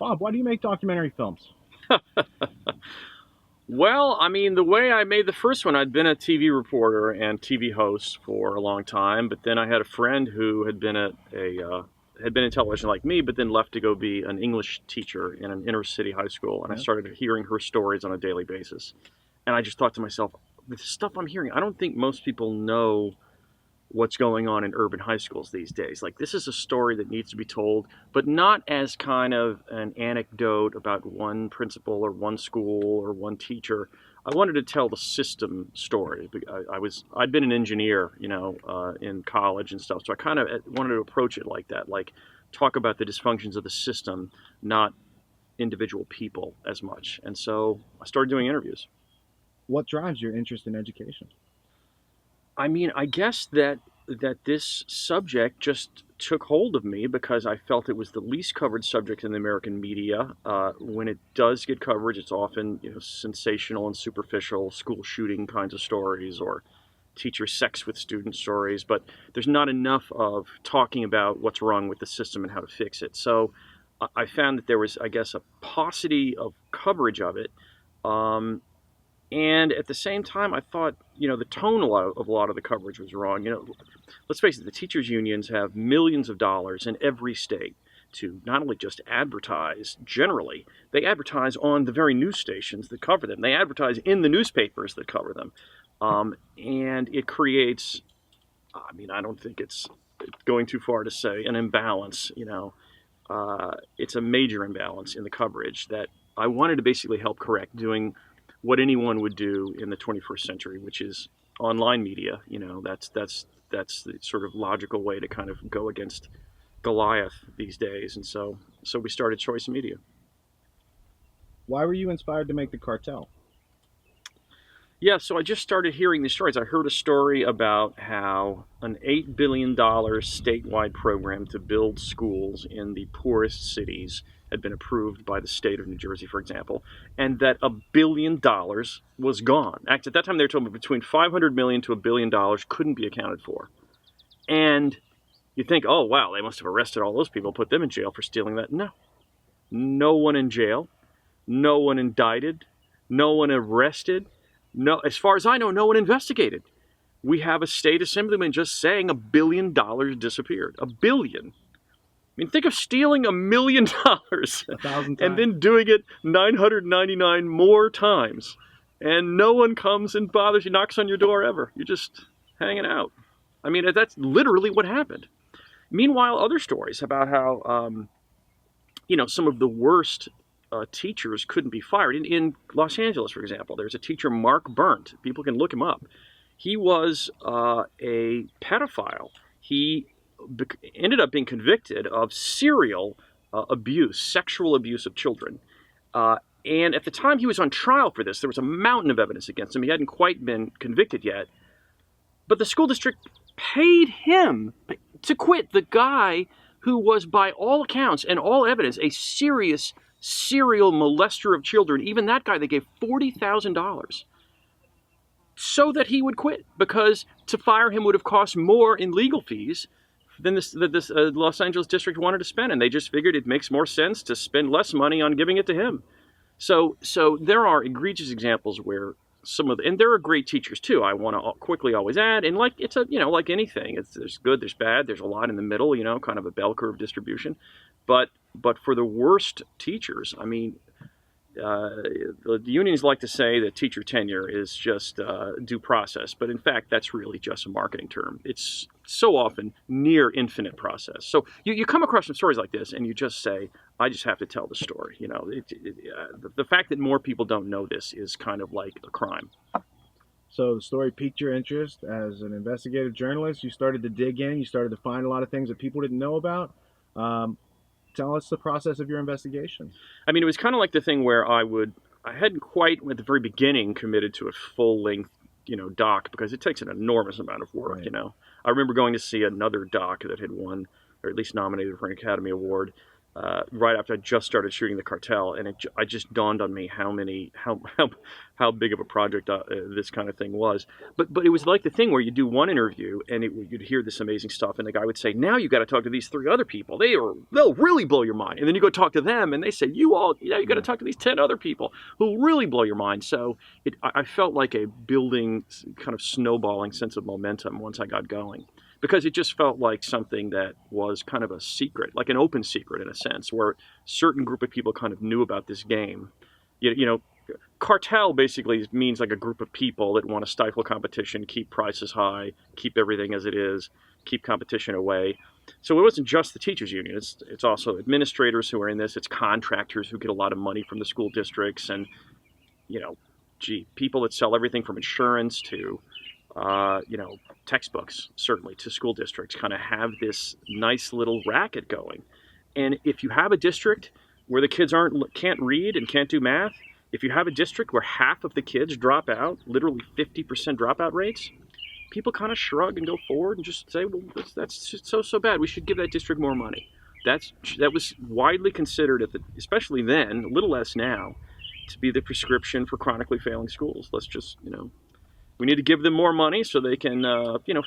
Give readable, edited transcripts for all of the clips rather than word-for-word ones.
Bob, why do you make documentary films? Well, I mean, the way I made the first one, I'd been a TV reporter and TV host for a long time, but then I had a friend who had been had been in television like me, but then left to go be an English teacher in an inner city high school, and I started hearing her stories on a daily basis. And I just thought to myself, the stuff I'm hearing, I don't think most people know what's going on in urban high schools these days. Like, this is a story that needs to be told, but not as kind of an anecdote about one principal or one school or one teacher. I wanted to tell the system story. I'd been an engineer, in college and stuff, so I kind of wanted to approach it like that, like talk about the dysfunctions of the system, not individual people as much. And so I started doing interviews. What drives your interest in education? I mean, I guess that this subject just took hold of me because I felt it was the least covered subject in the American media. When it does get coverage, it's often sensational and superficial, school shooting kinds of stories or teacher sex with student stories. But there's not enough of talking about what's wrong with the system and how to fix it. So I found that there was, I guess, a paucity of coverage of it. And at the same time, I thought, the tone of a lot of the coverage was wrong. Let's face it, the teachers' unions have millions of dollars in every state to not only just advertise generally, they advertise on the very news stations that cover them. They advertise in the newspapers that cover them. And it creates, I don't think it's going too far to say an imbalance, it's a major imbalance in the coverage that I wanted to basically help correct, doing what anyone would do in the 21st century, which is online media. That's the sort of logical way to kind of go against Goliath these days. And so we started Choice Media. Why were you inspired to make the Cartel? Yeah, so I just started hearing these stories. I heard a story about how an $8 billion statewide program to build schools in the poorest cities had been approved by the state of New Jersey, for example, and that $1 billion was gone. Actually, at that time, they were told between $500 million to $1 billion couldn't be accounted for. And you think, oh, wow, they must have arrested all those people, put them in jail for stealing that. No. No one in jail. No one indicted. No one arrested. No, as far as I know, no one investigated. We have a state assemblyman just saying $1 billion disappeared. $1 billion. I mean, think of stealing $1 million 1,000 times. and then doing it 999 more times. And no one comes and bothers you, knocks on your door ever. You're just hanging out. I mean, that's literally what happened. Meanwhile, other stories about how, some of the worst teachers couldn't be fired. In Los Angeles, for example, there's a teacher, Mark Burnt. People can look him up. He was a pedophile. He ended up being convicted of serial abuse, sexual abuse of children. And at the time he was on trial for this, there was a mountain of evidence against him. He hadn't quite been convicted yet. But the school district paid him to quit, the guy who was, by all accounts and all evidence, a serious serial molester of children. Even that guy, they gave $40,000 so that he would quit, because to fire him would have cost more in legal fees than this Los Angeles district wanted to spend, and they just figured it makes more sense to spend less money on giving it to him. So there are egregious examples where and there are great teachers too. I want to quickly always add, and like it's like anything, there's good, there's bad, there's a lot in the middle, kind of a bell curve distribution. But for the worst teachers, I mean, the unions like to say that teacher tenure is just due process, but in fact, that's really just a marketing term. It's so often near infinite process. So you come across some stories like this, and you just say, I just have to tell the story. The fact that more people don't know this is kind of like a crime. So the story piqued your interest as an investigative journalist. You started to dig in. You started to find a lot of things that people didn't know about. Tell us the process of your investigation. I mean, it was kind of like the thing where I hadn't quite, at the very beginning, committed to a full-length, doc, because it takes an enormous amount of work, Right. I remember going to see another doc that had won, or at least nominated for an Academy Award, right after I just started shooting the Cartel, and I just dawned on me how big of a project this kind of thing was. But it was like the thing where you do one interview and you'd hear this amazing stuff, and the guy would say, "Now you got to talk to these 3 other people. They'll really blow your mind." And then you go talk to them, and they say, "You got to talk to these 10 other people who will really blow your mind." So I felt like a building kind of snowballing sense of momentum once I got going, because it just felt like something that was kind of a secret, like an open secret in a sense, where a certain group of people kind of knew about this game. You know, cartel basically means like a group of people that want to stifle competition, keep prices high, keep everything as it is, keep competition away. So it wasn't just the teachers union. It's also administrators who are in this. It's contractors who get a lot of money from the school districts, and people that sell everything from insurance to textbooks, certainly, to school districts, kind of have this nice little racket going. And if you have a district where the kids can't read and can't do math, if you have a district where half of the kids drop out, literally 50% dropout rates, people kind of shrug and go forward and just say, well, that's so bad. We should give that district more money. That was widely considered, especially then, a little less now, to be the prescription for chronically failing schools. Let's just, we need to give them more money so they can,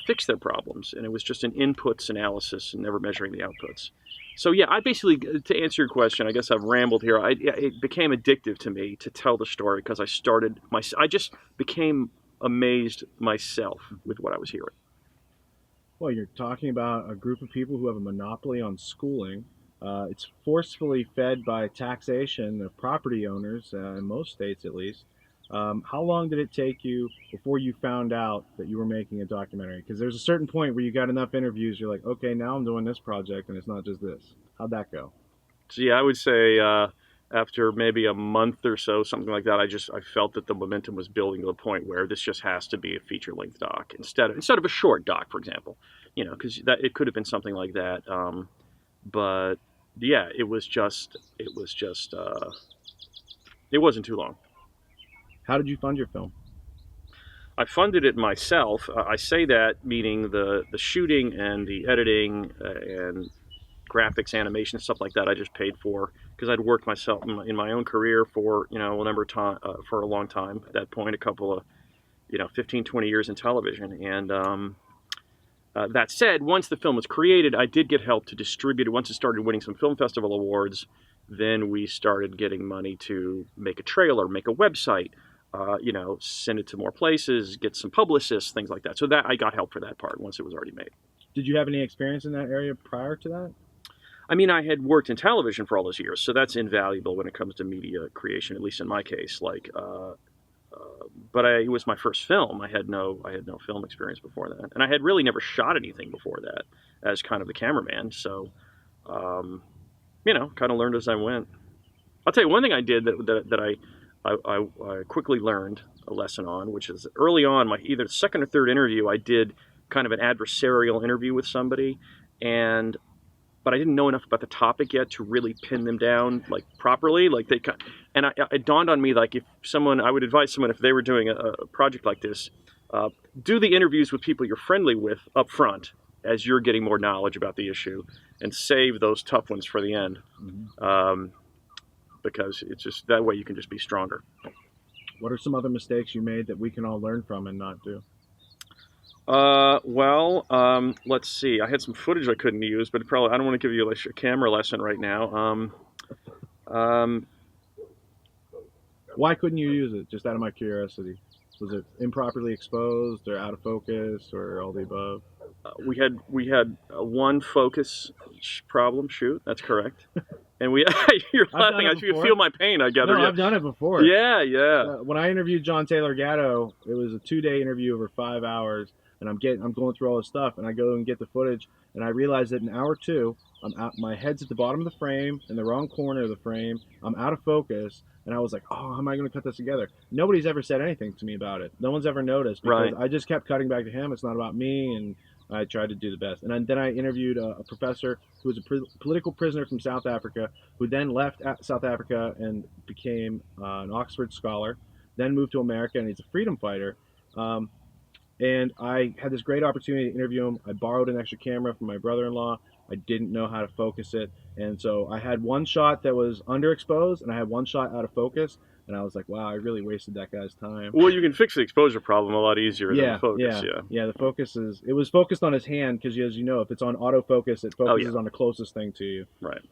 fix their problems. And it was just an inputs analysis and never measuring the outputs. So yeah, I basically, to answer your question, I guess I've rambled here. It became addictive to me to tell the story because I just became amazed myself with what I was hearing. Well, you're talking about a group of people who have a monopoly on schooling. It's forcefully fed by taxation of property owners, in most states at least. How long did it take you before you found out that you were making a documentary? Because there's a certain point where you got enough interviews, you're like, okay, now I'm doing this project, and it's not just this. How'd that go? So yeah, I would say after maybe a month or so, something like that, I felt that the momentum was building to the point where this just has to be a feature-length doc instead of a short doc, for example. Because it could have been something like that. But yeah, it wasn't too long. How did you fund your film? I funded it myself. I say that meaning the shooting and the editing and graphics, animation, stuff like that. I just paid for because I'd worked myself in my own career for a number of time for a long time. At that point, a couple of 15, 20 years in television. And that said, once the film was created, I did get help to distribute it. Once it started winning some film festival awards, then we started getting money to make a trailer, make a website. Send it to more places, get some publicists, things like that. So that I got help for that part once it was already made. Did you have any experience in that area prior to that? I mean, I had worked in television for all those years, so that's invaluable when it comes to media creation, at least in my case. But it was my first film. I had no film experience before that, and I had really never shot anything before that as kind of the cameraman. So, kind of learned as I went. I'll tell you one thing I did that I quickly learned a lesson on, which is early on, my either second or third interview, I did kind of an adversarial interview with somebody, but I didn't know enough about the topic yet to really pin them down properly. It dawned on me I would advise someone if they were doing a project like this, do the interviews with people you're friendly with up front as you're getting more knowledge about the issue, and save those tough ones for the end. Mm-hmm. Because it's just that way you can just be stronger. What are some other mistakes you made that we can all learn from and not do? Let's see. I had some footage I couldn't use, but I don't want to give you a camera lesson right now. Why couldn't you use it? Just out of my curiosity. Was it improperly exposed or out of focus or all the above? We had one focus problem shoot. That's correct. And you're laughing. You feel my pain, I gather. No, yeah. I've done it before. Yeah. When I interviewed John Taylor Gatto, it was a 2-day interview over 5 hours, and I'm going through all this stuff, and I go and get the footage, and I realize that in hour 2, my head's at the bottom of the frame, in the wrong corner of the frame. I'm out of focus, and I was like, oh, how am I going to cut this together? Nobody's ever said anything to me about it. No one's ever noticed because right. I just kept cutting back to him. It's not about me, and I tried to do the best. And then I interviewed a professor who was a political prisoner from South Africa, who then left South Africa and became an Oxford scholar, then moved to America, and he's a freedom fighter. And I had this great opportunity to interview him. I borrowed an extra camera from my brother-in-law, I didn't know how to focus it, and so I had one shot that was underexposed, and I had one shot out of focus, and I was like, wow, I really wasted that guy's time. Well, you can fix the exposure problem a lot easier than the Yeah, focus. yeah, Yeah. yeah. The focus is it was focused on his hand because, as you know, if it's on autofocus, it Oh yeah. focuses on the closest thing to you. Right.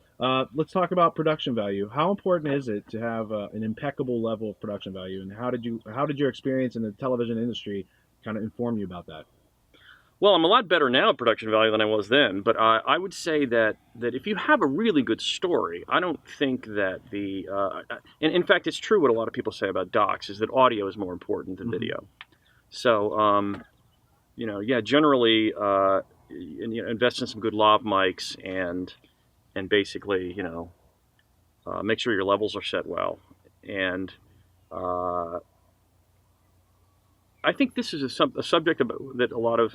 Let's talk about production value. How important is it to have an impeccable level of production value, and how did your experience in the television industry kind of inform you about that? Well, I'm a lot better now at production value than I was then, but I would say that if you have a really good story, I don't think that and in fact, it's true what a lot of people say about docs is that audio is more important than Hmm. video. So, yeah, generally, invest in some good lav mics and basically, make sure your levels are set well. And uh, I think this is a subject that a lot of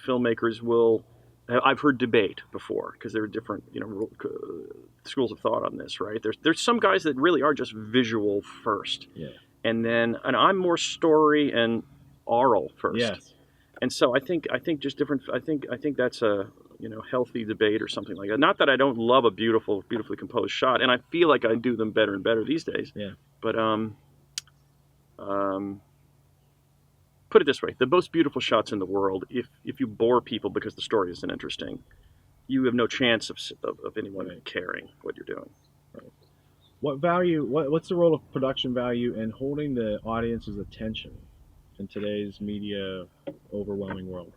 filmmakers will. I've heard debate before because there are different, schools of thought on this. Right? There's some guys that really are just visual first, Yeah. and I'm more story and oral first. Yes. And so I think just different. I think that's a healthy debate or something like that. Not that I don't love a beautifully composed shot, and I feel like I do them better and better these days. Yeah. But um, put it this way: the most beautiful shots in the world, if you bore people because the story isn't interesting, you have no chance of anyone Right. caring what you're doing. Right. What value? What's the role of production value in holding the audience's attention in today's media overwhelming world?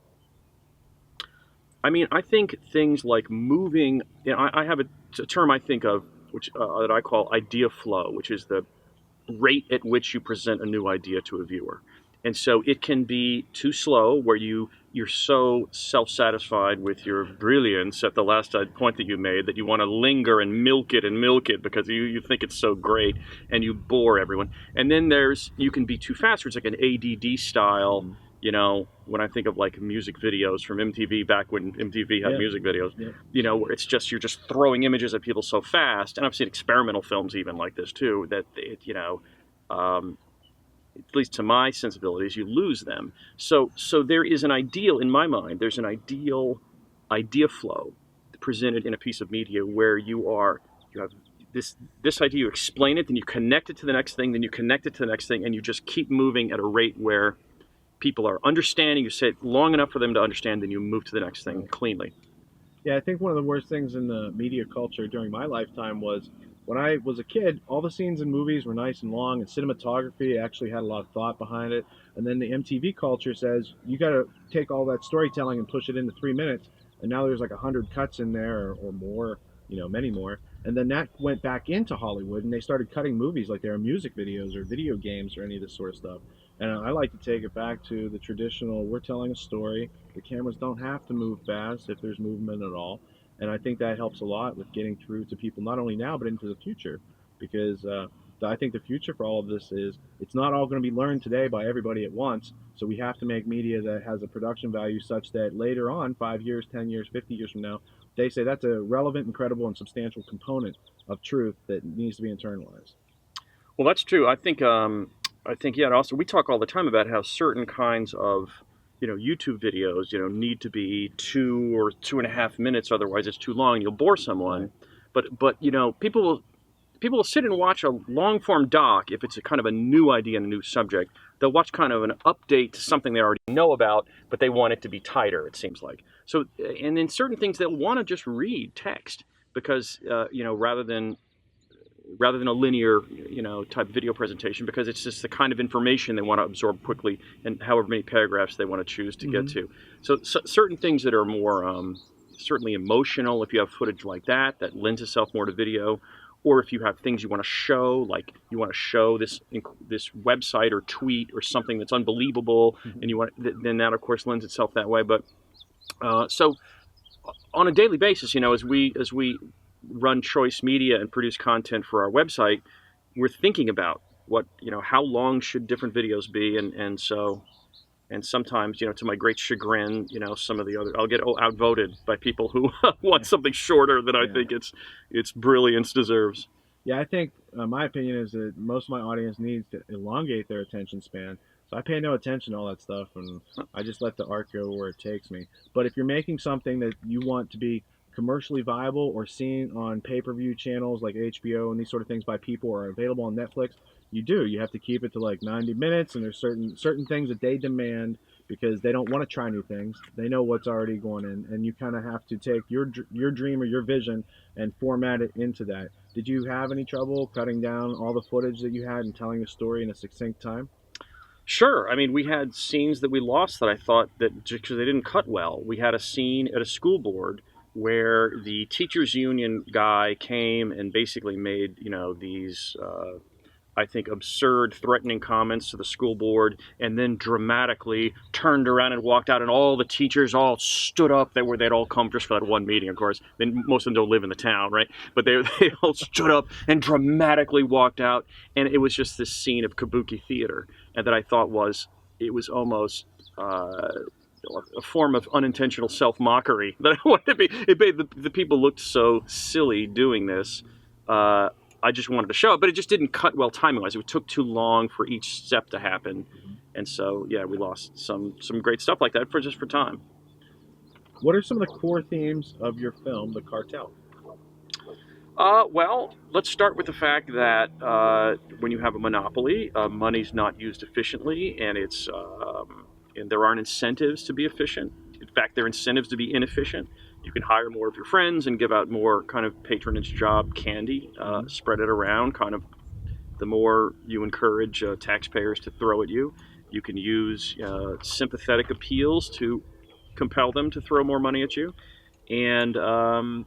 I mean, I think things like moving. I have a term I think of which that I call idea flow, which is the rate at which you present a new idea to a viewer. And so it can be too slow, where you're so self-satisfied with your brilliance at the last point that you made that you want to linger and milk it because you think it's so great and you bore everyone. And then you can be too fast, where it's like an ADD style. Hmm. When I think of like music videos from MTV back when MTV had Yeah. music videos, Yeah. where you're just throwing images at people so fast. And I've seen experimental films even like this too, that um, at least to my sensibilities, you lose them. So there is an ideal in my mind. There's an ideal idea flow presented in a piece of media where you have this idea, you explain it, then you connect it to the next thing, then you connect it to the next thing, and you just keep moving at a rate where people are understanding. You say it long enough for them to understand, then you move to the next thing Right. cleanly. Yeah, I think one of the worst things in the media culture during my lifetime was when I was a kid, all the scenes in movies were nice and long, and cinematography actually had a lot of thought behind it. And then the MTV culture says you got to take all that storytelling and push it into 3 minutes. And now there's like 100 cuts in there or more, many more. And then that went back into Hollywood, and they started cutting movies like they were music videos or video games or any of this sort of stuff. And I like to take it back to the traditional: we're telling a story, the cameras don't have to move fast if there's movement at all. And I think that helps a lot with getting through to people, not only now, but into the future. Because I think the future for all of this is it's not all going to be learned today by everybody at once. So we have to make media that has a production value such that later on, 5 years, 10 years, 50 years from now, they say that's a relevant, incredible, and substantial component of truth that needs to be internalized. Well, that's true. I think yeah. And also, we talk all the time about how certain kinds of YouTube videos need to be 2 or 2.5 minutes, otherwise it's too long and you'll bore Right. someone. But people will sit and watch a long form doc if it's a kind of a new idea and a new subject. They'll watch kind of an update to something they already know about, but they want it to be tighter. It seems like so. And in certain things, they'll want to just read text because rather than a linear, type video presentation, because it's just the kind of information they want to absorb quickly and however many paragraphs they want to choose to get Mm-hmm. to. So certain things that are more certainly emotional, if you have footage like that lends itself more to video, or if you have things you want to show, like you want to show this website or tweet or something that's unbelievable, Mm-hmm. and then that of course lends itself that way. But so on a daily basis, as we run choice media and produce content for our website, we're thinking about how long should different videos be, and sometimes, to my great chagrin, some of the other I'll get outvoted by people who want Yeah. something shorter than I Yeah. think its brilliance deserves. Yeah, I think my opinion is that most of my audience needs to elongate their attention span. So I pay no attention to all that stuff, and I just let the art go where it takes me. But if you're making something that you want to be commercially viable or seen on pay-per-view channels like HBO and these sort of things by people or available on Netflix, you do. You have to keep it to like 90 minutes, and there's certain things that they demand because they don't want to try new things. They know what's already going in, and you kind of have to take your dream or your vision and format it into that. Did you have any trouble cutting down all the footage that you had and telling the story in a succinct time? Sure. I mean, we had scenes that we lost that I thought that just because they didn't cut well. We had a scene at a school board where the teachers union guy came and basically made, these I think, absurd, threatening comments to the school board, and then dramatically turned around and walked out, and all the teachers all stood up. They'd all come just for that one meeting, of course. Then most of them don't live in the town, right? But they all stood up and dramatically walked out, and it was just this scene of kabuki theater, and that I thought it was almost. A form of unintentional self-mockery that I wanted to be. It made the people looked so silly doing this. I just wanted to show it, but it just didn't cut well timing-wise. It took too long for each step to happen, and so yeah, we lost some great stuff like that for time. What are some of the core themes of your film, The Cartel? Well, let's start with the fact that when you have a monopoly, money's not used efficiently, and there aren't incentives to be efficient. In fact, there are incentives to be inefficient. You can hire more of your friends and give out more kind of patronage job candy, spread it around. Kind of the more you encourage taxpayers to throw at you, you can use sympathetic appeals to compel them to throw more money at you, and uh,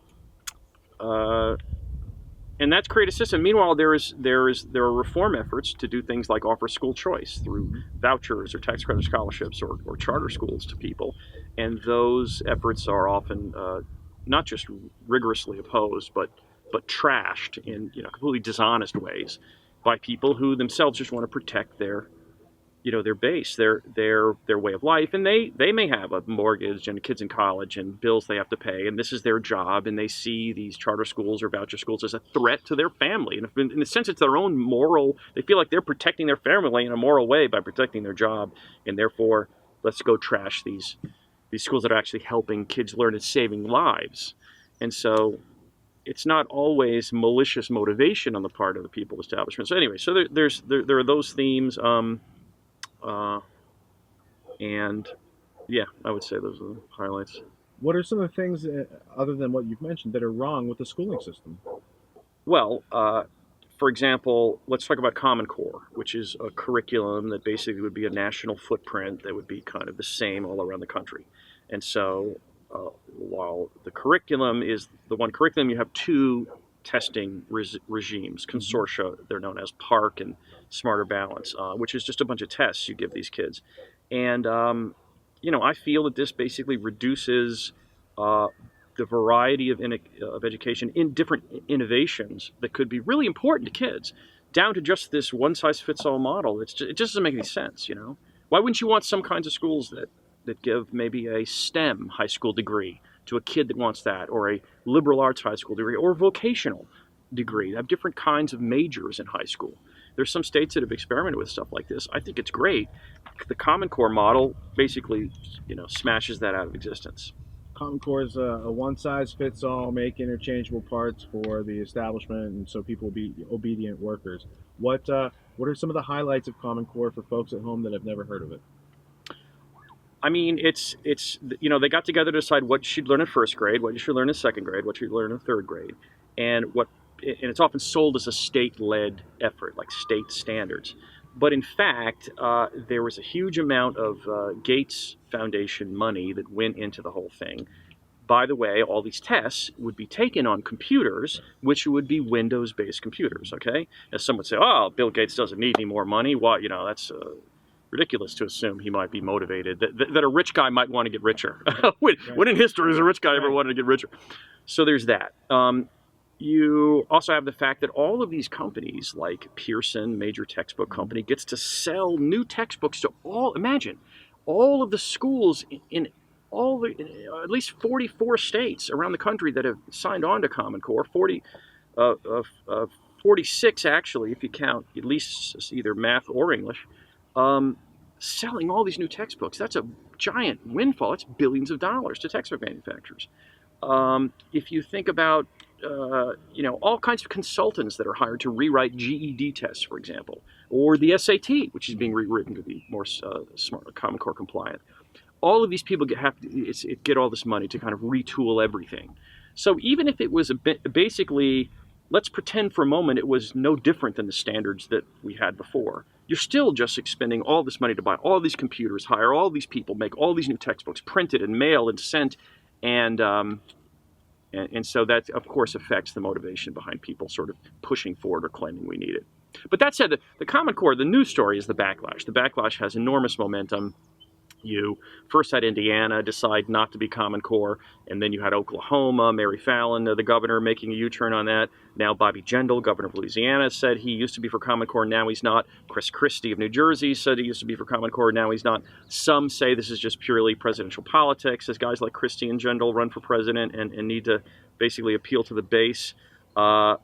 and that's create a system. Meanwhile, there are reform efforts to do things like offer school choice through vouchers or tax credit scholarships or charter schools to people, and those efforts are often not just rigorously opposed, but trashed in completely dishonest ways by people who themselves just want to protect their base, their way of life, and they may have a mortgage and kids in college and bills they have to pay, and this is their job, and they see these charter schools or voucher schools as a threat to their family, and in a sense, it's their own moral. They feel like they're protecting their family in a moral way by protecting their job, and therefore, let's go trash these schools that are actually helping kids learn and saving lives, and so. It's not always malicious motivation on the part of the people establishment. So anyway, so there are those themes. Uh, and yeah, I would say those are the highlights. What are some of the things, other than what you've mentioned, that are wrong with the schooling system? Well, for example, let's talk about Common Core, which is a curriculum that basically would be a national footprint that would be kind of the same all around the country. And so, while the curriculum is the one curriculum, you have two testing regimes, consortia. They're known as PARC and Smarter Balance, which is just a bunch of tests you give these kids. And I feel that this basically reduces the variety of education in different innovations that could be really important to kids, down to just this one-size-fits-all model. It just doesn't make any sense. Why wouldn't you want some kinds of schools that give maybe a STEM high school degree to a kid that wants that, or a liberal arts high school degree, or a vocational degree? They have different kinds of majors in high school. There's some states that have experimented with stuff like this. I think it's great. The Common Core model basically, smashes that out of existence. Common Core is a one size fits all, make interchangeable parts for the establishment, and so people will be obedient workers. What are some of the highlights of Common Core for folks at home that have never heard of it? I mean, it's they got together to decide what you should learn in first grade, what you should learn in second grade, what you should learn in third grade, and it's often sold as a state-led effort, like state standards. But in fact, there was a huge amount of Gates Foundation money that went into the whole thing. By the way, all these tests would be taken on computers, which would be Windows-based computers. Okay, as some would say, "Oh, Bill Gates doesn't need any more money." Why, that's ridiculous to assume he might be motivated. That a rich guy might want to get richer. When in history has a rich guy ever wanted to get richer? So there's that. You also have the fact that all of these companies, like Pearson, major textbook company, gets to sell new textbooks to imagine, all of the schools in at least 44 states around the country that have signed on to Common Core, 46 actually, if you count at least either math or English, selling all these new textbooks. That's a giant windfall. It's billions of dollars to textbook manufacturers. If you think about all kinds of consultants that are hired to rewrite GED tests, for example, or the SAT, which is being rewritten to be more smart, Common Core compliant. All of these people get all this money to kind of retool everything. So even if it was basically, let's pretend for a moment it was no different than the standards that we had before. You're still just expending all this money to buy all these computers, hire all these people, make all these new textbooks, printed and mailed and sent, and so that of course affects the motivation behind people sort of pushing forward or claiming we need it. But that said, the Common Core, the news story is the backlash. The backlash has enormous momentum. You first had Indiana decide not to be Common Core, and then you had Oklahoma, Mary Fallon, the governor, making a U-turn on that. Now Bobby Jindal, governor of Louisiana, said he used to be for Common Core, now he's not. Chris Christie of New Jersey said he used to be for Common Core, now he's not. Some say this is just purely presidential politics, as guys like Christie and Jindal run for president and need to basically appeal to the base. Could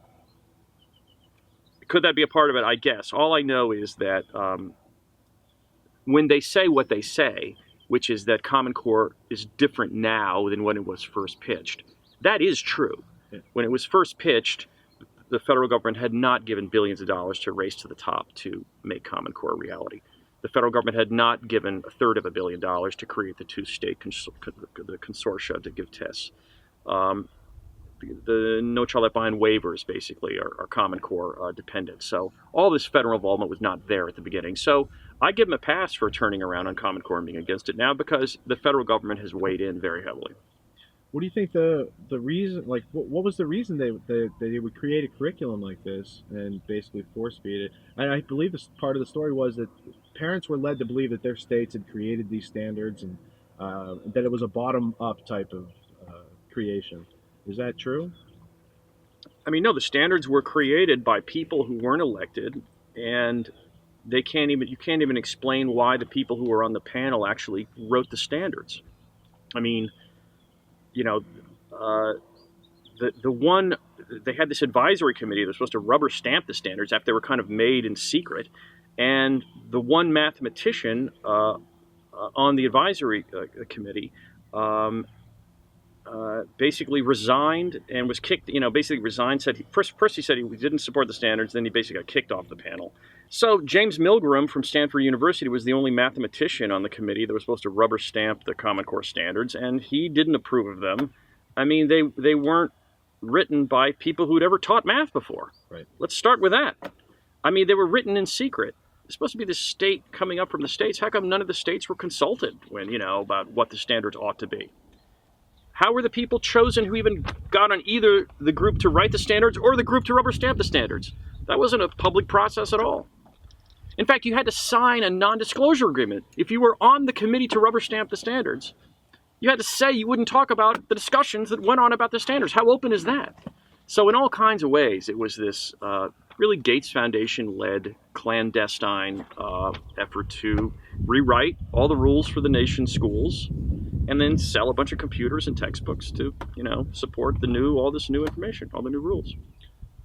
that be a part of it? I guess. All I know is that when they say what they say, which is that Common Core is different now than when it was first pitched, that is true. Yeah. When it was first pitched, the federal government had not given billions of dollars to race to the top to make Common Core a reality. The federal government had not given a third of $1 billion to create the two-state the consortia to give tests. The No Child Left Behind waivers basically are Common Core dependent. So all this federal involvement was not there at the beginning. So I give them a pass for turning around on Common Core and being against it now because the federal government has weighed in very heavily. What do you think the reason, like, what was the reason they would create a curriculum like this and basically force feed it? I believe this part of the story was that parents were led to believe that their states had created these standards and that it was a bottom-up type of creation. Is that true? I mean, no, the standards were created by people who weren't elected, and you can't even explain why the people who were on the panel actually wrote the standards. I mean, you know, they had this advisory committee that was supposed to rubber stamp the standards after they were kind of made in secret, and the one mathematician on the advisory committee basically resigned and was kicked. Basically resigned. First he said he didn't support the standards. Then he basically got kicked off the panel. So James Milgram from Stanford University was the only mathematician on the committee that was supposed to rubber stamp the Common Core standards, and he didn't approve of them. I mean, they weren't written by people who'd ever taught math before. Right. Let's start with that. I mean, they were written in secret. It's supposed to be the state coming up from the states. How come none of the states were consulted about what the standards ought to be? How were the people chosen who even got on either the group to write the standards or the group to rubber stamp the standards? That wasn't a public process at all. In fact, you had to sign a non-disclosure agreement. If you were on the committee to rubber stamp the standards, you had to say you wouldn't talk about the discussions that went on about the standards. How open is that? So in all kinds of ways, it was this really Gates Foundation-led clandestine effort to rewrite all the rules for the nation's schools and then sell a bunch of computers and textbooks to, support all this new information, all the new rules.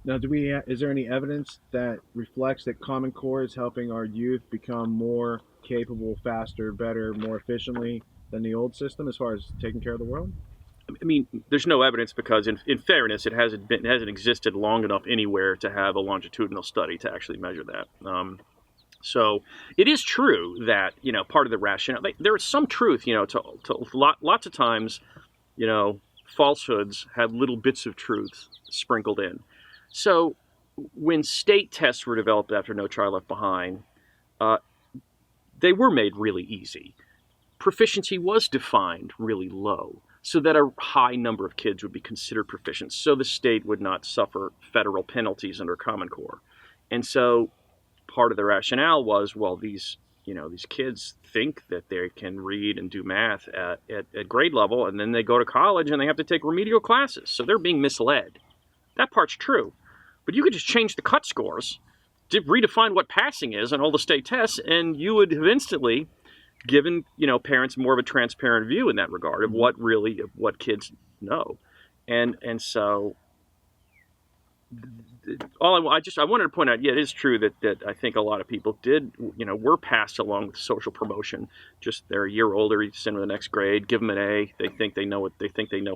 Now, is there any evidence that reflects that Common Core is helping our youth become more capable, faster, better, more efficiently than the old system as far as taking care of the world? I mean, there's no evidence because, in fairness, it hasn't existed long enough anywhere to have a longitudinal study to actually measure that. So it is true that part of the rationale, there is some truth. Lots of times, falsehoods have little bits of truth sprinkled in. So when state tests were developed after No Child Left Behind, they were made really easy. Proficiency was defined really low, so that a high number of kids would be considered proficient, so the state would not suffer federal penalties under Common Core. And so part of the rationale was, well, these kids think that they can read and do math at grade level, and then they go to college and they have to take remedial classes, so they're being misled. That part's true. But you could just change the cut scores, redefine what passing is on all the state tests, and you would have instantly given parents more of a transparent view in that regard of what kids know, and so I wanted to point out, yeah, it is true that I think a lot of people did, were passed along with social promotion. Just they're a year older, you send them to the next grade, give them an A. They think they know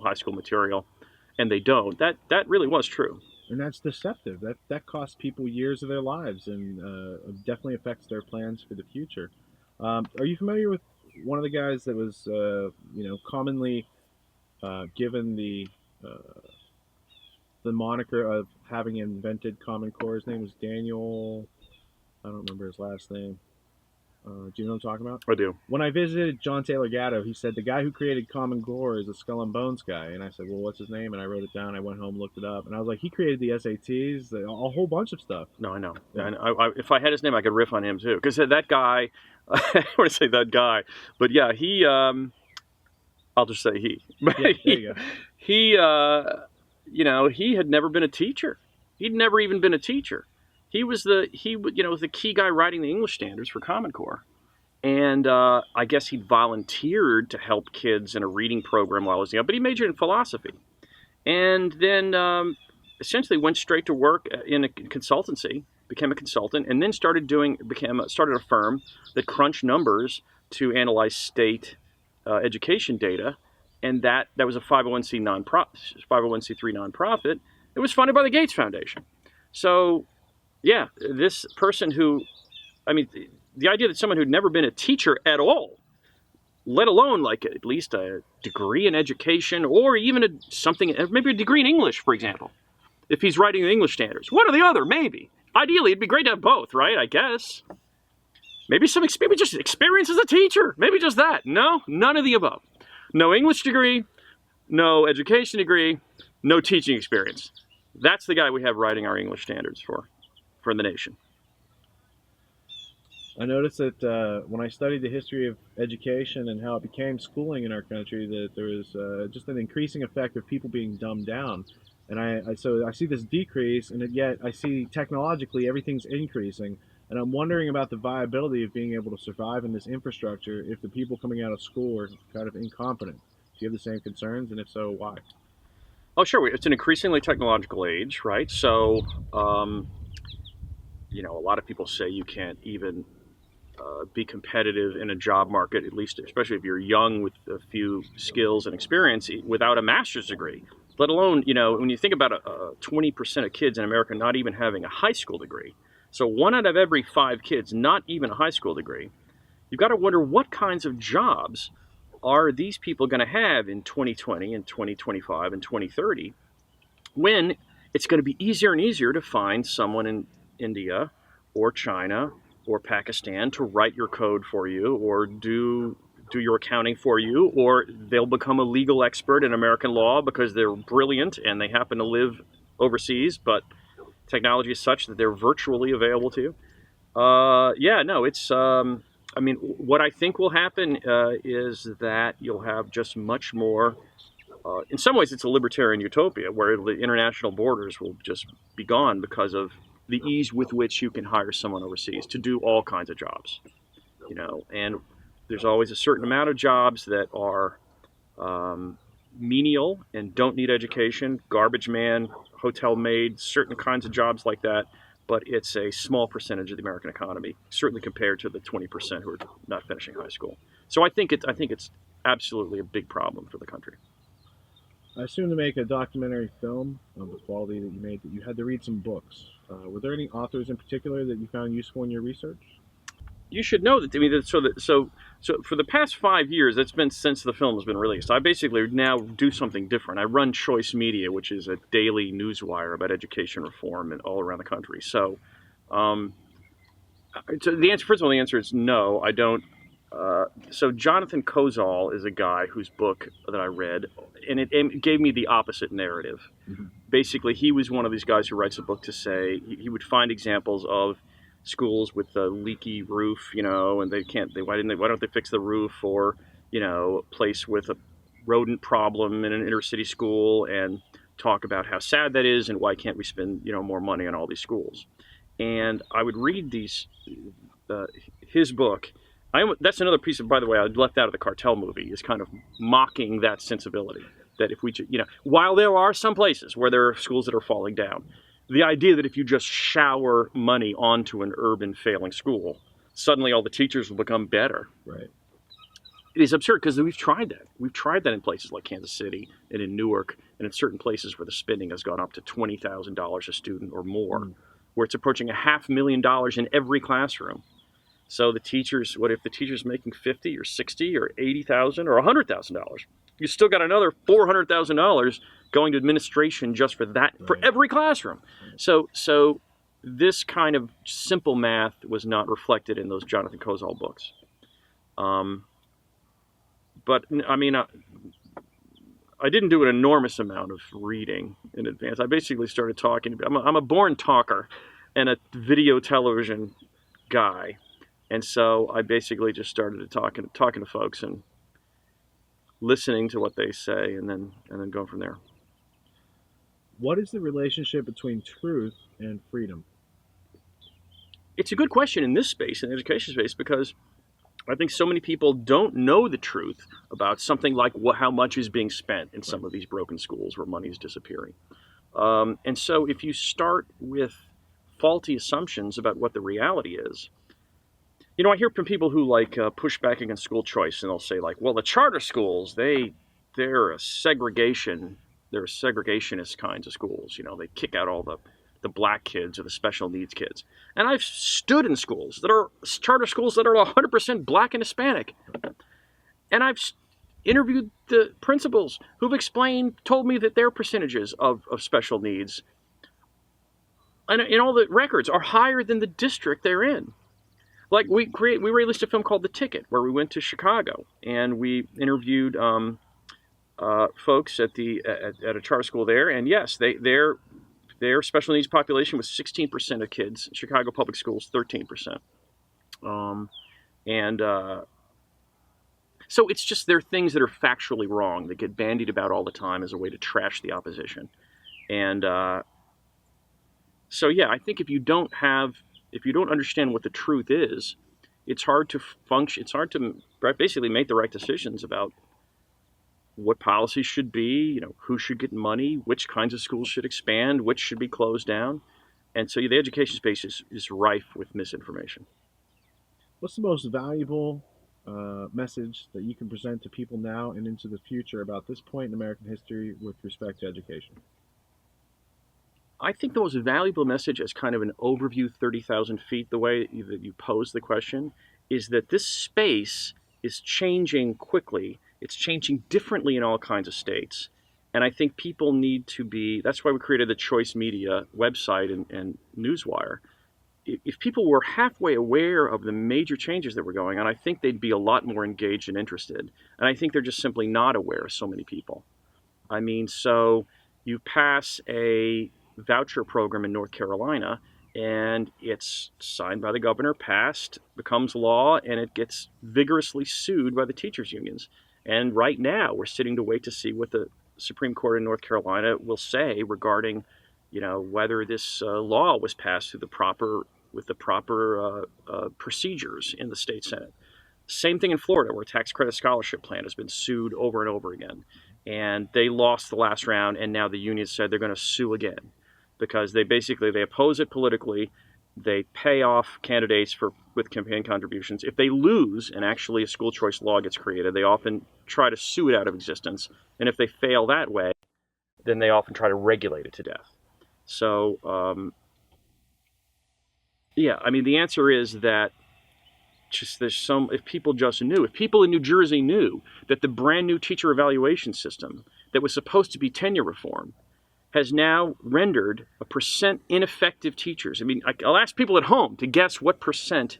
high school material, and they don't. That really was true. And that's deceptive. That costs people years of their lives, and definitely affects their plans for the future. Are you familiar with one of the guys that was, commonly given the moniker of having invented Common Core? His name was Daniel. I don't remember his last name. Do you know what I'm talking about? I do. When I visited John Taylor Gatto, he said the guy who created Common Core is a Skull and Bones guy. And I said, well, what's his name? And I wrote it down. I went home, looked it up, and I was like, he created the SATs, a whole bunch of stuff. No, I know. Yeah. And if I had his name, I could riff on him too. Because that guy, I don't want to say that guy, but yeah, he. I'll just say he. Yeah, there you go. He had never been a teacher. He'd never even been a teacher. He was the key guy writing the English standards for Common Core. And I guess he volunteered to help kids in a reading program while he was young, but he majored in philosophy. And then essentially went straight to work in a consultancy, became a consultant, and then started a firm that crunched numbers to analyze state education data. And that was a 501c 501c3 nonprofit. It was funded by the Gates Foundation. So, yeah, this person the idea that someone who'd never been a teacher at all, let alone like at least a degree in education or even maybe a degree in English, for example, if he's writing the English standards, one or the other, maybe. Ideally, it'd be great to have both, right? I guess. Maybe just experience as a teacher. Maybe just that. No, none of the above. No English degree, no education degree, no teaching experience. That's the guy we have writing our English standards for the nation. I noticed that when I studied the history of education and how it became schooling in our country, that there was just an increasing effect of people being dumbed down. And so I see this decrease, and yet I see technologically everything's increasing. And I'm wondering about the viability of being able to survive in this infrastructure if the people coming out of school are kind of incompetent. Do you have the same concerns? And if so, why? Oh, sure. It's an increasingly technological age, right? So, a lot of people say you can't even be competitive in a job market, at least, especially if you're young with a few skills and experience, without a master's degree. Let alone, when you think about 20% of kids in America not even having a high school degree. So 1 out of every 5 kids, not even a high school degree. You've got to wonder what kinds of jobs are these people going to have in 2020 and 2025 and 2030 when it's going to be easier and easier to find someone in India or China or Pakistan to write your code for you or do your accounting for you, or they'll become a legal expert in American law because they're brilliant and they happen to live overseas, but technology is such that they're virtually available to you. What I think will happen is that you'll have just much more. In some ways, it's a libertarian utopia where the international borders will just be gone because of the ease with which you can hire someone overseas to do all kinds of jobs. And there's always a certain amount of jobs that are menial and don't need education, garbage man, hotel maid, certain kinds of jobs like that, but it's a small percentage of the American economy, certainly compared to the 20% who are not finishing high school. So I think it's absolutely a big problem for the country. I assume to make a documentary film of the quality that you made, that you had to read some books. Were there any authors in particular that you found useful in your research? You should know that. So for the past 5 years, that's been since the film has been released. I basically now do something different. I run Choice Media, which is a daily newswire about education reform and all around the country. So, the answer is no. I don't. So Jonathan Kozol is a guy whose book that I read, and it gave me the opposite narrative. Mm-hmm. Basically, he was one of these guys who writes a book to say he would find examples of schools with a leaky roof, and why don't they fix the roof, or a place with a rodent problem in an inner city school, and talk about how sad that is and why can't we spend more money on all these schools. And I would read his book. That's another piece of, by the way, I left out of the Cartel movie, is kind of mocking that sensibility. That if we, while there are some places where there are schools that are falling down, The idea that if you just shower money onto an urban failing school, suddenly all the teachers will become better. Right. It is absurd because we've tried that. We've tried that in places like Kansas City and in Newark and in certain places where the spending has gone up to $20,000 a student or more, where it's approaching $500,000 in every classroom. So the teachers, what if the teacher's making 50 or 60 or 80,000 or $100,000? You still got another $400,000 going to administration just for that, for every classroom. So this kind of simple math was not reflected in those Jonathan Kozol books. But I mean, I didn't do an enormous amount of reading in advance. I basically started talking. I'm a born talker and a video television guy. And so I basically just started talking to folks and listening to what they say, and then going from there. What is the relationship between truth and freedom? It's a good question in this space, in the education space, because I think so many people don't know the truth about something like how much is being spent in some of these broken schools where money is disappearing. And so if you start with faulty assumptions about what the reality is, I hear from people who push back against school choice, and they'll say well, the charter schools, they're a segregationist kinds of schools. They kick out all the black kids or the special needs kids. And I've stood in schools that are charter schools that are 100% black and Hispanic. And I've interviewed the principals who've told me that their percentages of special needs and in all the records are higher than the district they're in. Like we released a film called The Ticket, where we went to Chicago and we interviewed folks at a charter school there, and yes, their special needs population was 16% of kids. Chicago public schools, 13%. So it's just there are things that are factually wrong that get bandied about all the time as a way to trash the opposition. And so yeah, I think if you don't understand what the truth is, it's hard to function. It's hard to basically make the right decisions about what policies should be, who should get money, which kinds of schools should expand, which should be closed down. And so the education space is rife with misinformation. What's the most valuable message that you can present to people now and into the future about this point in American history with respect to education? I think the most valuable message, as kind of an overview, 30,000 feet, the way that you pose the question, is that this space is changing quickly. It's changing differently in all kinds of states. And I think people need to be, that's why we created the Choice Media website and Newswire. If people were halfway aware of the major changes that were going on, I think they'd be a lot more engaged and interested. And I think they're just simply not aware, so many people. I mean, so you pass a voucher program in North Carolina, and it's signed by the governor, passed, becomes law, and it gets vigorously sued by the teachers' unions. And right now, we're sitting to wait to see what the Supreme Court in North Carolina will say regarding, whether this law was passed through the proper procedures in the state Senate. Same thing in Florida, where a tax credit scholarship plan has been sued over and over again. And they lost the last round, and now the union said they're going to sue again because they oppose it politically. They pay off candidates with campaign contributions. If they lose and actually a school choice law gets created, they often try to sue it out of existence. And if they fail that way, then they often try to regulate it to death. So, yeah, I mean, the answer is that if people in New Jersey knew that the brand new teacher evaluation system that was supposed to be tenure reform has now rendered a percent ineffective teachers. I mean, I'll ask people at home to guess what percent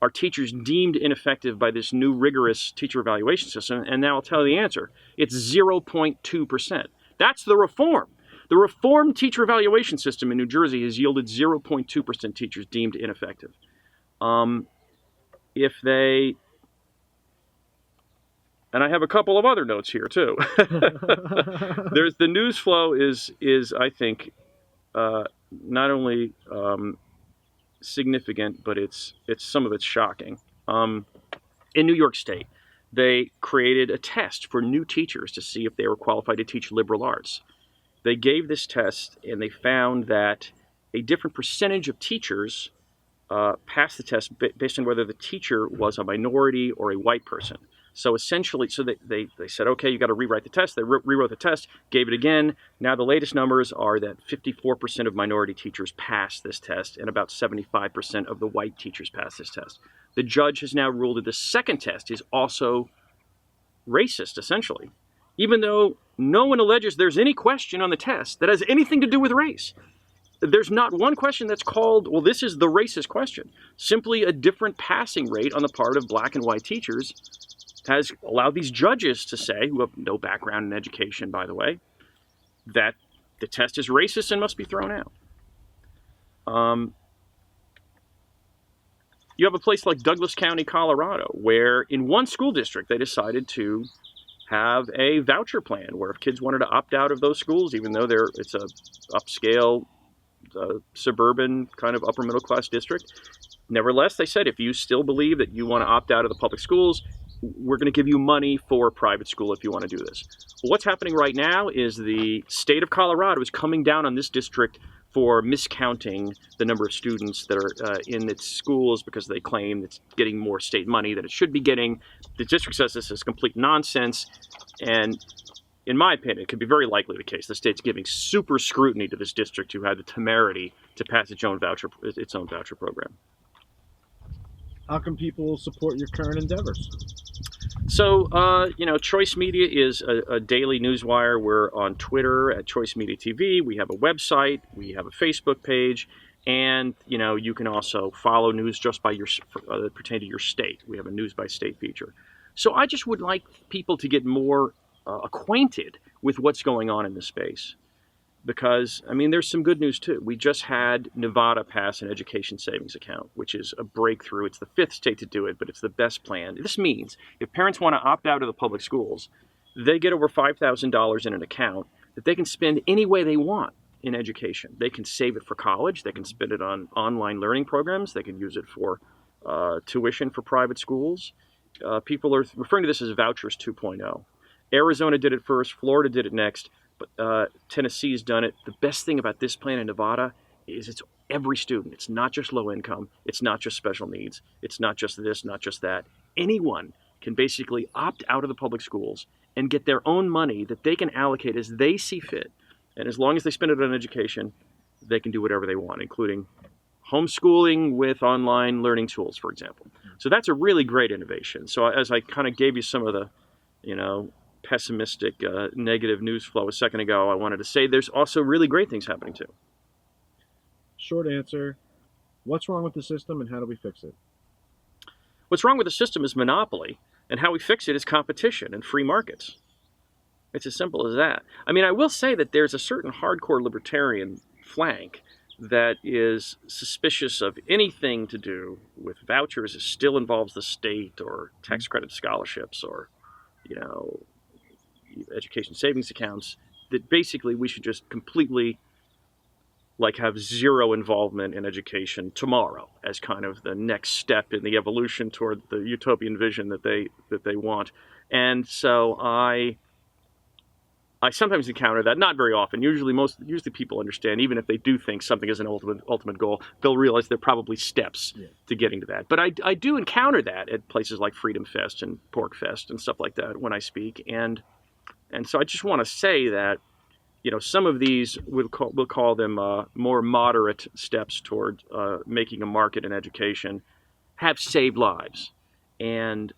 are teachers deemed ineffective by this new rigorous teacher evaluation system, and now I'll tell you the answer. It's 0.2%. That's the reform. The reformed teacher evaluation system in New Jersey has yielded 0.2% teachers deemed ineffective. And I have a couple of other notes here too. There's the news flow is I think not only significant, but it's some of it's shocking. In New York State, they created a test for new teachers to see if they were qualified to teach liberal arts. They gave this test and they found that a different percentage of teachers passed the test based on whether the teacher was a minority or a white person. So essentially, they said, okay, you got to rewrite the test. They rewrote the test, gave it again. Now the latest numbers are that 54% of minority teachers passed this test and about 75% of the white teachers passed this test. The judge has now ruled that the second test is also racist, essentially, even though no one alleges there's any question on the test that has anything to do with race. There's not one question that's called, well, this is the racist question. Simply a different passing rate on the part of black and white teachers has allowed these judges to say, who have no background in education, by the way, that the test is racist and must be thrown out. You have a place like Douglas County, Colorado, where in one school district they decided to have a voucher plan where if kids wanted to opt out of those schools, even though it's a upscale suburban kind of upper middle class district, nevertheless, they said, if you still believe that you want to opt out of the public schools, we're going to give you money for private school if you want to do this. Well, what's happening right now is the state of Colorado is coming down on this district for miscounting the number of students that are in its schools because they claim it's getting more state money than it should be getting. The district says this is complete nonsense, and in my opinion, it could be very likely the case the state's giving super scrutiny to this district who had the temerity to pass its own voucher program. How can people support your current endeavors? So, Choice Media is a daily newswire. We're on Twitter at Choice Media TV. We have a website. We have a Facebook page. And, you can also follow news just by pertain to your state. We have a news by state feature. So I just would like people to get more acquainted with what's going on in this space. Because, there's some good news too. We just had Nevada pass an education savings account, which is a breakthrough. It's the 5th state to do it, but it's the best plan. This means if parents want to opt out of the public schools, they get over $5,000 in an account that they can spend any way they want in education. They can save it for college. They can spend it on online learning programs. They can use it for tuition for private schools. People are referring to this as vouchers 2.0. Arizona did it first. Florida did it next. But Tennessee's done it. The best thing about this plan in Nevada is it's every student. It's not just low income. It's not just special needs. It's not just this, not just that. Anyone can basically opt out of the public schools and get their own money that they can allocate as they see fit. And as long as they spend it on education, they can do whatever they want, including homeschooling with online learning tools, for example. So that's a really great innovation. So as I kind of gave you some of the, pessimistic, negative news flow a second ago, I wanted to say there's also really great things happening too. Short answer, what's wrong with the system and how do we fix it? What's wrong with the system is monopoly, and how we fix it is competition and free markets. It's as simple as that. I will say that there's a certain hardcore libertarian flank that is suspicious of anything to do with vouchers. It still involves the state or tax credit scholarships or, education savings accounts, that basically we should just completely have zero involvement in education tomorrow as kind of the next step in the evolution toward the utopian vision that they want. And so I sometimes encounter that, not very often. Usually people understand, even if they do think something is an ultimate goal, they'll realize there are probably steps to getting to that. But I do encounter that at places like Freedom Fest and PorcFest and stuff like that when I speak. And so I just want to say that, some of these, we'll call them more moderate steps toward making a market in education, have saved lives. And,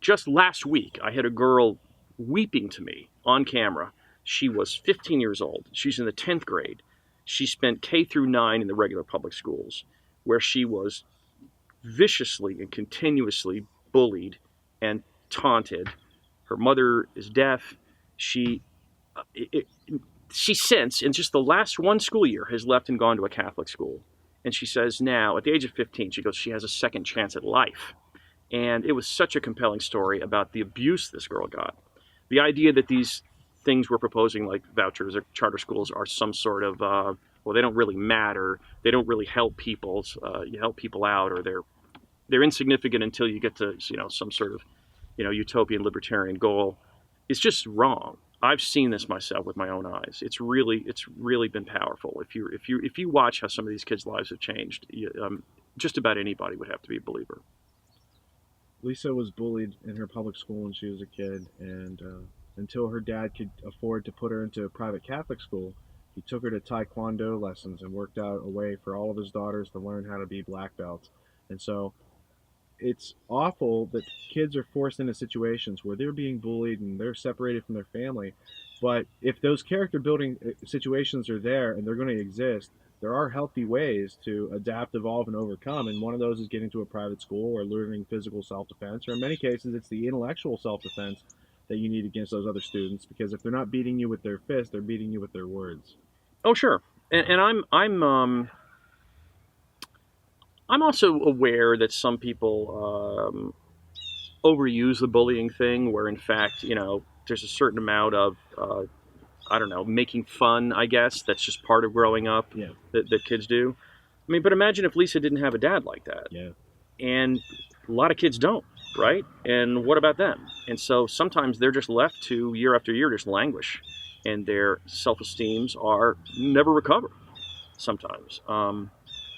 just last week, I had a girl weeping to me on camera. She was 15 years old. She's in the 10th grade. She spent K through 9 in the regular public schools, where she was viciously and continuously bullied and taunted. Her mother is deaf. She since, in just the last one school year, has left and gone to a Catholic school. And she says now, at the age of 15, she goes, she has a second chance at life. And it was such a compelling story about the abuse this girl got. The idea that these things we're proposing, like vouchers or charter schools, are some sort of, they don't really matter. They don't really help people. You help people out, or they're insignificant until you get to, some sort of, utopian libertarian goal, is just wrong. I've seen this myself with my own eyes. It's really been powerful. If you watch how some of these kids' lives have changed, just about anybody would have to be a believer. Lisa was bullied in her public school when she was a kid, and until her dad could afford to put her into a private Catholic school, he took her to Taekwondo lessons and worked out a way for all of his daughters to learn how to be black belts. And so it's awful that kids are forced into situations where they're being bullied and they're separated from their family. But if those character building situations are there and they're going to exist, there are healthy ways to adapt, evolve, and overcome. And one of those is getting to a private school or learning physical self defense, or in many cases, it's the intellectual self defense that you need against those other students, because if they're not beating you with their fists, they're beating you with their words. Oh, sure. And I'm also aware that some people overuse the bullying thing, where in fact, there's a certain amount of I don't know, making fun. I guess that's just part of growing up Yeah, that kids do. I mean, but imagine if Lisa didn't have a dad like that, yeah, and a lot of kids don't, right? And what about them? And so sometimes they're just left to year after year just languish, and their self-esteems are never recover. Sometimes.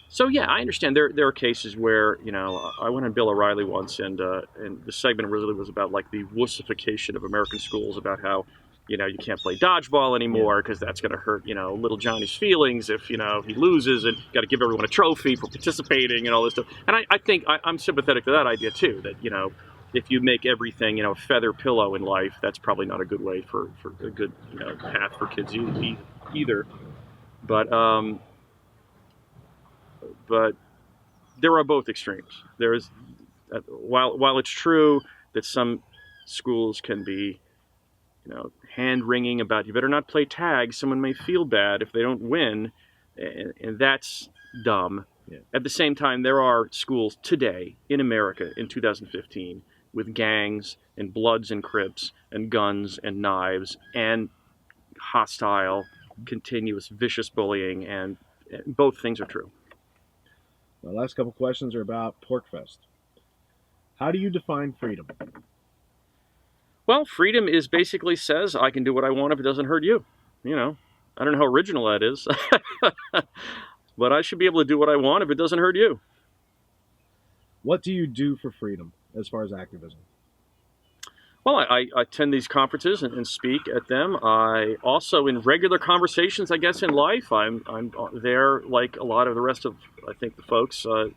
So yeah, I understand. There are cases where I went on Bill O'Reilly once, and the segment really was about like the wussification of American schools, about how you can't play dodgeball yeah. anymore because that's going to hurt little Johnny's feelings if he loses, and got to give everyone a trophy for participating and all this stuff. And I think I'm sympathetic to that idea too. That if you make everything a feather pillow in life, that's probably not a good way for a good path for kids either. But but there are both extremes. There is, while it's true that some schools can be, hand wringing about you better not play tag. Someone may feel bad if they don't win, and that's dumb. Yeah. At the same time, there are schools today in America in 2015 with gangs and Bloods and Crips and guns and knives and hostile, continuous, vicious bullying, and both things are true. My last couple questions are about PorcFest. How do you define freedom? Well, freedom is basically says I can do what I want if it doesn't hurt you. I don't know how original that is, but I should be able to do what I want if it doesn't hurt you. What do you do for freedom as far as activism? Well, I attend these conferences and speak at them. I also, in regular conversations, I guess, in life, I'm there like a lot of the rest of, I think, the folks on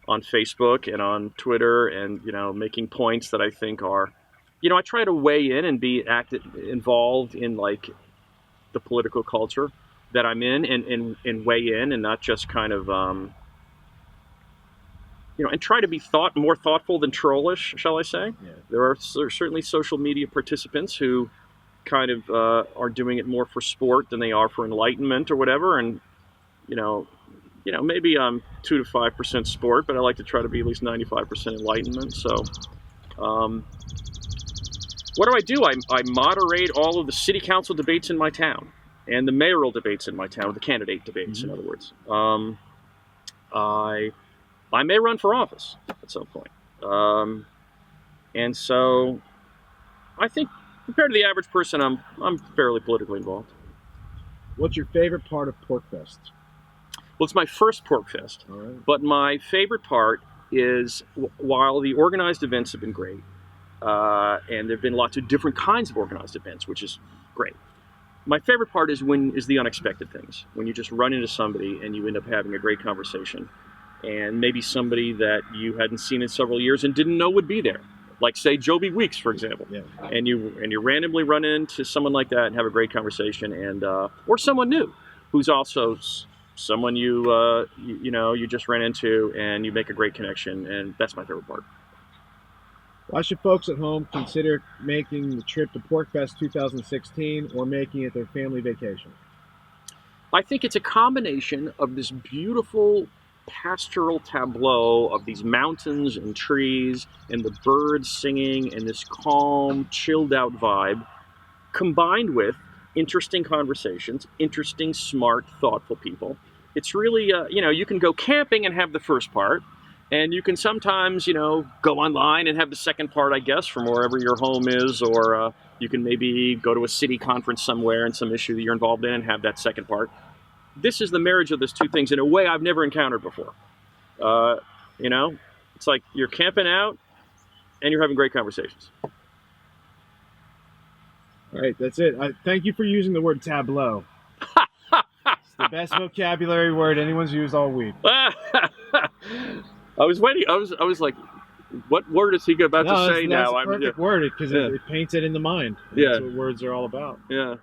Facebook and on Twitter, and making points that I think are, I try to weigh in and be involved in like the political culture that I'm in, and weigh in, and not just kind of and try to be more thoughtful than trollish, shall I say? Yeah. There are certainly social media participants who kind of are doing it more for sport than they are for enlightenment or whatever, and maybe I'm 2 to 5% sport, but I like to try to be at least 95% enlightenment. So, what do? I moderate all of the city council debates in my town, and the mayoral debates in my town, the candidate debates, in other words. I may run for office at some point. And so I think compared to the average person, I'm fairly politically involved. What's your favorite part of PorcFest? Well, it's my first PorcFest, All right. but my favorite part is while the organized events have been great, and there have been lots of different kinds of organized events, which is great. My favorite part is the unexpected things, when you just run into somebody and you end up having a great conversation. And maybe somebody that you hadn't seen in several years and didn't know would be there, like say Joby Weeks, for example. Yeah. And you randomly run into someone like that and have a great conversation, and or someone new, who's also someone you just ran into, and you make a great connection, and that's my favorite part. Why should folks at home consider making the trip to PorcFest 2016 or making it their family vacation? I think it's a combination of this beautiful pastoral tableau of these mountains and trees and the birds singing and this calm, chilled out vibe, combined with interesting conversations, interesting, smart, thoughtful people. It's really, you can go camping and have the first part, and you can sometimes, go online and have the second part, I guess, from wherever your home is, or You can maybe go to a city conference somewhere and some issue that you're involved in and have that second part. This is the marriage of those two things in a way I've never encountered before. You know, it's like you're camping out and you're having great conversations. All right, that's it. Thank you for using the word tableau. It's the best vocabulary word anyone's used all week. I was waiting. I was like, what word is he about to say now? That's a perfect word because it paints it in the mind. Yeah. That's what words are all about. Yeah.